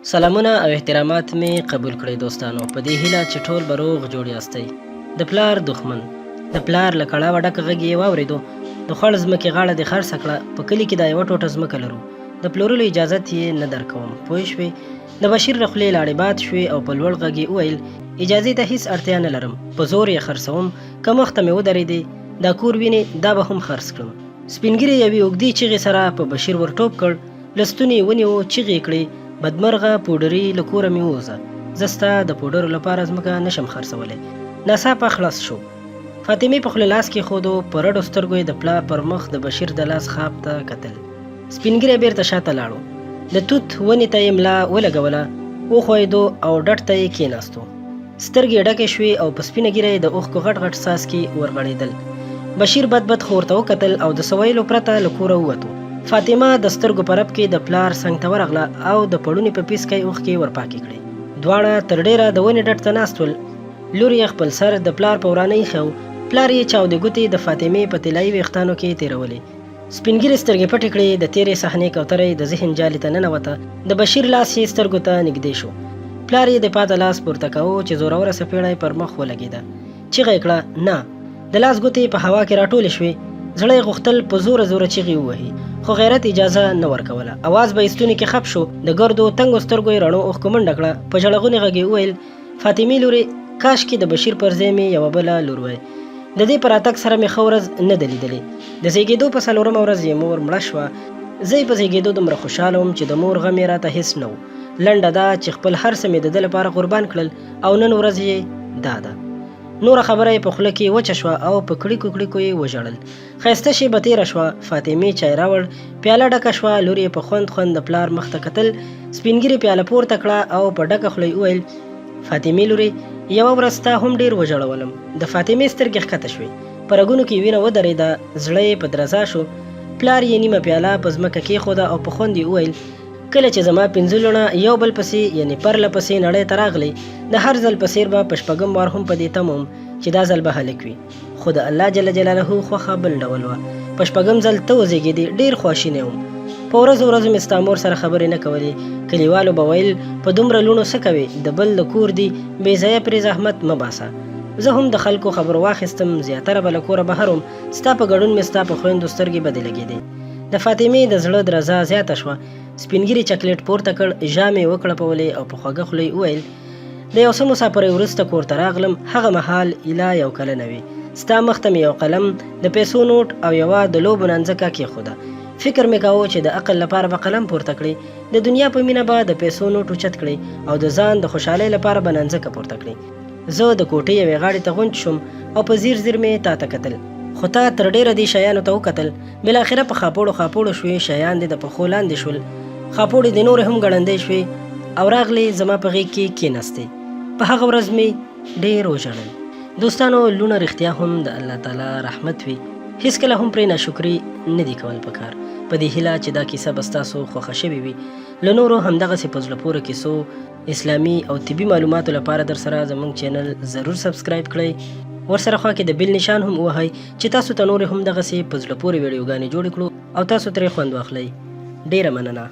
سلامونه او احترامات می قبول کړئ دوستانو. په دې هیله چې ټول به روغ جوړ یاستئ. د پلار دښمن. د پلار له کړاوه ډکه غږ یې واورېدو. د خوړ ځمکې غاړه دې خرڅه کړه. په کلي کې دا یوه ټوټه ځمکه لرو. د پلورلو اجازت یې نه درکوم. پوه شوې؟ د بشیر له خولې لاړې باد شوې او په لوړ غږ یې وویل اجازې ته هیڅ اړتیا نه لرم. په زور یې خرڅوم. که مخته مې ودرېدې دا کور وینې دا به هم خرڅ کړم. سپین ږیري یوې اوږدې چیغې سره په بشیر ورټوپ کړ. له ستوني یې ونیو. چیغې کړې بدمرغه پوډري له کوره مې ووځه. زه ستا د پوډرو لپاره ځمکه نشم خرڅولی. ناڅاپه خلاص شو. فاطمې په خوله لاس کېښودو. په رډو سترګو یې د پلار پر مخ د بشیر د لاس خواب ته کتل. سپین ږیری بیرته شاته لاړو. د توت ونې ته یې ملا ولګوله. وښویېدو او ډډ ته یې کېناستو. سترګې یې ډکې شوې او په سپینه ږیره یې د اوښکو غټ غټ څاڅکي ورغړېدل. بشیر بد بد خو ورته وکتل او د څه ویلو پرته له کوره ووتو. فاطمه د سترګو په رپ کې د پلار څنګ ته ورغله او د پړوني په پیسکۍ اوښکې ورپاکې کړې. دواړه تر ډېره د ونې ډډ ته ناست ول. لور یې خپل سر د پلار په ورانۍ ایښی. پلار یې چاودې ګوتې د فاطمې په طلایي ویښتانو کې تېرولې. سپین ږیري سترګې پټې کړې. د تېرې صحنې کوتره یې د ذهن جالې ته ننوته. د بشیر لاس یې سترګو ته نږدې شو. پلار یې د پاته لاس پورته کوه چې زوروره څپېړه یې پر مخ ولګېده. چیغه یې کړه نه. د لاس ګوتې په هوا کې راټولې شوې. زړه یې غوښتل په زوره زوره چیغې ووهي خو غیرت اجازه نه ورکوله. اواز به یې ستوني کې خپ شو. د ګردو تنګو سترګو یې رڼو اوښکو منډه کړه. په ژړغونې غږ یې وویل فاطمې لورې کاشکې د بشیر پر ځای مې یوه بله لور وای. د دې په راتګ سره مې ښه ورځ نه ده لیدلې. د زیږېدو په 4مه ورځ یې مور مړه شوه. زه یې په زیږېدو دومره خوشحاله وم چې د مور غم یې راته هېڅ نه و. لنډه دا چې خپل هر څه مې د ده لپاره قربان کړل او نن ورځ یې دا ده. نوره خبره یې په خوله کې وچه شوه او په کړیکو کړیکو یې وژړل. ښایسته شېبه تېره شوه. فاطمې چای راوړ. پیاله ډکه شوه. لور یې په خوند خوند د پلار مخ ته کتل. سپین ږیري پیاله پورته کړه او په ډکه خوله یې وویل فاطمې لورې یوه ورځ ستا هم ډېر وژړولم. د فاطمې سترګې ښکته شوې. په رګونو کې وینه ودرېده. زړه یې په درزا شو. پلار یې نیمه پیاله په ځمکه کېښوده او په خوند یې وویل کله چې زما 5 لوڼه یو بل پسې یعنې پرله پسې نړۍ ته راغلې د هر ځل په څېر به په شپږم وار هم په دې تمه وم چې دا ځل به هلک وي. خو د الله جل جلاله خوښه بل ډول وه. په شپږم ځل ته وزېږېدې. ډېر خواشینی وم. په ورځو ورځو مې ستا مور سره خبرې نه کولې. کلیوالو به ویل په دومره لوڼو څه کوې؟ د بل د کور دي بې ځایه پرې زحمت مه باسه. زه هم د خلکو خبر واخیستم. زیاتره به له کوره بهر وم. ستا په ګډون مې ستا په خویندو سترګې بدې لګېدې. د فاطمې د زړه درزا زیاته شوه. سپین ږیري چاکلیټ پورته کړ. ژامې یې وکړپولې او په خوږه خوله یې وویل د یو څه مسافرۍ وروسته کور ته راغلم. هغه مهال ایله یو کلنه وې. ستا مخ ته مې یو قلم د پیسو نوټ او یوه د لوبو نانځکه کېښوده. فکر مې کاوه چې د عقل لپاره به قلم پورته کړې. د دنیا په مینه به د پیسو نوټ اوچت کړې او د ځان د خوشحالۍ لپاره به نانځکه پورته کړې. زه د کوټې یوې غاړې ته غونډ شوم او په ځیر ځیر مې تا ته کتل. خو تا تر ډېره دې شیانو ته وکتل. بالاخره په خاپوړو خاپوړو شوې. شیان دې د پښو لاندې شول. خاپوړې دې نورې هم ګړندۍ شوې او راغلې زما په غېږ کې کېناستې. په هغه ورځ مې ډېر وژړل. دوستانو لوڼه رښتیا هم د الله تعالی رحمت وي. هېڅکله هم پرې ناشکري نه دي کول پکار. په دې هیله چې دا کیسه به ستاسو خوښه شوې وي. له نورو همدغسې په زړه پوره کیسو اسلامي او طبي معلوماتو لپاره در سره زموږ چینل ضرور سبسکرایب کړئ. ورسره خوا کې د بیل نشان هم ووهئ چې تاسو ته نورې هم دغسې په زړه پورې ویډیوګانې جوړې کړو او تاسو ترې خوند واخلئ. ډېره مننه.